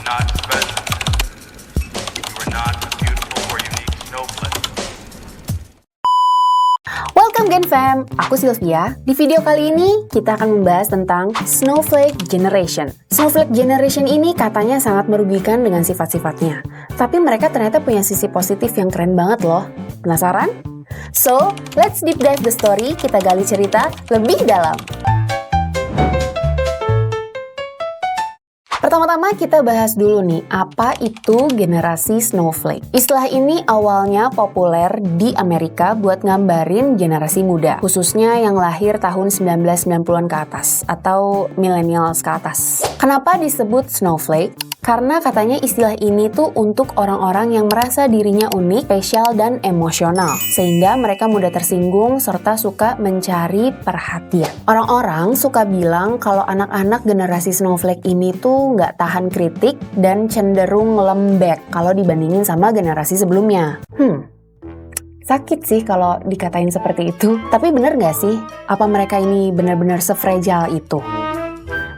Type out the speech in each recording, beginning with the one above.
not special. You are not a beautiful or unique snowflake. Welcome Gen Fam, aku Sylvia. Di video kali ini kita akan membahas tentang Snowflake Generation. Snowflake Generation ini katanya sangat merugikan dengan sifat-sifatnya. Tapi mereka ternyata punya sisi positif yang keren banget loh. Penasaran? So, let's deep dive the story, kita gali cerita lebih dalam. Pertama-tama kita bahas dulu nih, apa itu generasi Snowflake? Istilah ini awalnya populer di Amerika buat ngambarin generasi muda, khususnya yang lahir tahun 1990-an ke atas, atau millennials ke atas. Kenapa disebut Snowflake? Karena katanya istilah ini tuh untuk orang-orang yang merasa dirinya unik, spesial, dan emosional. Sehingga mereka mudah tersinggung serta suka mencari perhatian. Orang-orang suka bilang kalau anak-anak generasi Snowflake ini tuh nggak tahan kritik dan cenderung lembek kalau dibandingin sama generasi sebelumnya. Sakit sih kalau dikatain seperti itu. Tapi bener nggak sih? Apa mereka ini benar-benar sefragile itu?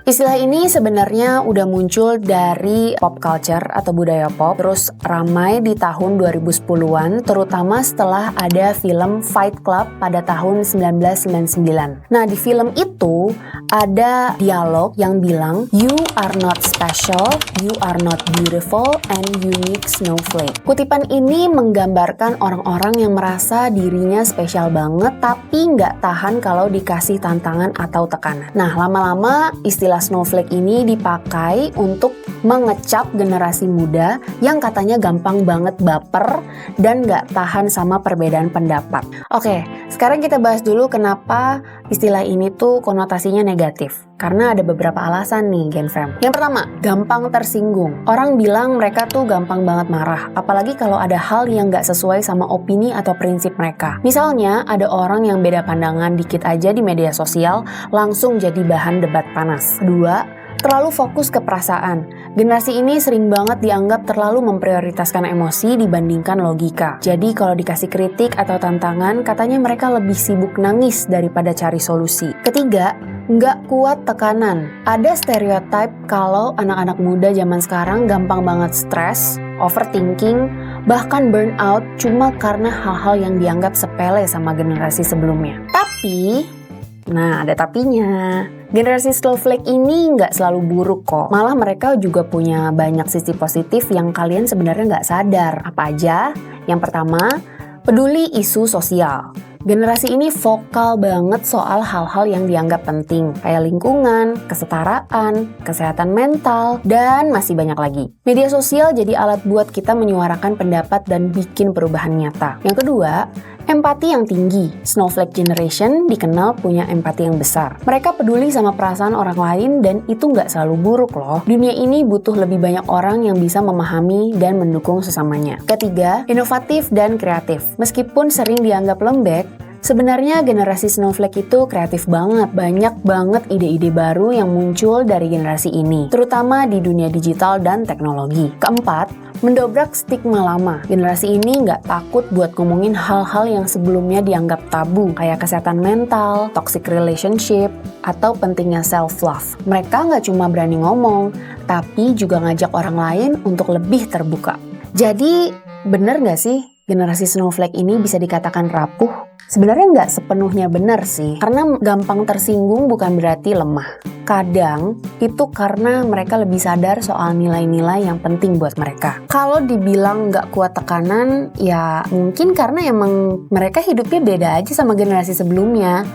Istilah ini sebenarnya udah muncul dari pop culture atau budaya pop, terus ramai di tahun 2010-an, terutama setelah ada film Fight Club pada tahun 1999. Nah, di film itu ada dialog yang bilang, "You are not special, you are not beautiful, and unique snowflake." Kutipan ini menggambarkan orang-orang yang merasa dirinya spesial banget, tapi nggak tahan kalau dikasih tantangan atau tekanan. Nah, lama-lama istilah snowflake ini dipakai untuk mengecap generasi muda yang katanya gampang banget baper dan nggak tahan sama perbedaan pendapat. Oke, sekarang kita bahas dulu kenapa istilah ini tuh konotasinya negatif. Karena ada beberapa alasan nih, Gen Fam. Yang pertama, gampang tersinggung. Orang bilang mereka tuh gampang banget marah, apalagi kalau ada hal yang nggak sesuai sama opini atau prinsip mereka. Misalnya, ada orang yang beda pandangan dikit aja di media sosial, langsung jadi bahan debat panas. Kedua, terlalu fokus ke perasaan. Generasi ini sering banget dianggap terlalu memprioritaskan emosi dibandingkan logika. Jadi kalau dikasih kritik atau tantangan, katanya mereka lebih sibuk nangis daripada cari solusi. Ketiga, nggak kuat tekanan. Ada stereotype kalau anak-anak muda zaman sekarang gampang banget stres, overthinking, bahkan burnout cuma karena hal-hal yang dianggap sepele sama generasi sebelumnya. Tapi, nah ada tapinya. Generasi Snowflake ini nggak selalu buruk kok. Malah mereka juga punya banyak sisi positif yang kalian sebenarnya nggak sadar. Apa aja? Yang pertama, peduli isu sosial. Generasi ini vokal banget soal hal-hal yang dianggap penting, kayak lingkungan, kesetaraan, kesehatan mental, dan masih banyak lagi. Media sosial jadi alat buat kita menyuarakan pendapat dan bikin perubahan nyata. Yang kedua, empati yang tinggi. Snowflake Generation dikenal punya empati yang besar. Mereka peduli sama perasaan orang lain dan itu nggak selalu buruk loh. Dunia ini butuh lebih banyak orang yang bisa memahami dan mendukung sesamanya. Ketiga, inovatif dan kreatif. Meskipun sering dianggap lembek, sebenarnya generasi Snowflake itu kreatif banget. Banyak banget ide-ide baru yang muncul dari generasi ini, terutama di dunia digital dan teknologi. Keempat, mendobrak stigma lama. Generasi ini nggak takut buat ngomongin hal-hal yang sebelumnya dianggap tabu, kayak kesehatan mental, toxic relationship, atau pentingnya self-love. Mereka nggak cuma berani ngomong, tapi juga ngajak orang lain untuk lebih terbuka. Jadi, bener nggak sih generasi Snowflake ini bisa dikatakan rapuh? Sebenarnya nggak sepenuhnya benar sih, karena gampang tersinggung bukan berarti lemah. Kadang itu karena mereka lebih sadar soal nilai-nilai yang penting buat mereka. Kalau dibilang nggak kuat tekanan, ya mungkin karena emang mereka hidupnya beda aja sama generasi sebelumnya.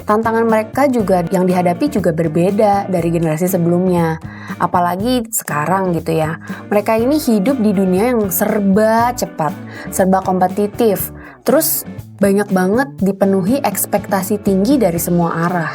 Tantangan mereka juga yang dihadapi juga berbeda dari generasi sebelumnya. Apalagi sekarang gitu ya. Mereka ini hidup di dunia yang serba cepat, serba kompetitif. Terus banyak banget dipenuhi ekspektasi tinggi dari semua arah.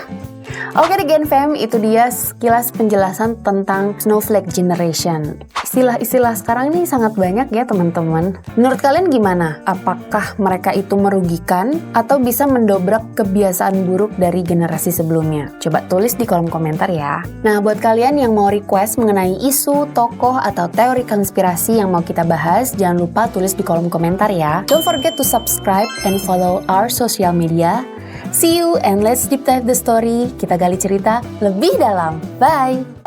Oke deh Gen Fam, itu dia sekilas penjelasan tentang Snowflake Generation. Istilah-istilah sekarang ini sangat banyak ya teman-teman. Menurut kalian gimana? Apakah mereka itu merugikan atau bisa mendobrak kebiasaan buruk dari generasi sebelumnya? Coba tulis di kolom komentar ya. Nah, buat kalian yang mau request mengenai isu, tokoh, atau teori konspirasi yang mau kita bahas, jangan lupa tulis di kolom komentar ya. Don't forget to subscribe and follow our social media. See you and let's deep dive the story. Kita gali cerita lebih dalam. Bye!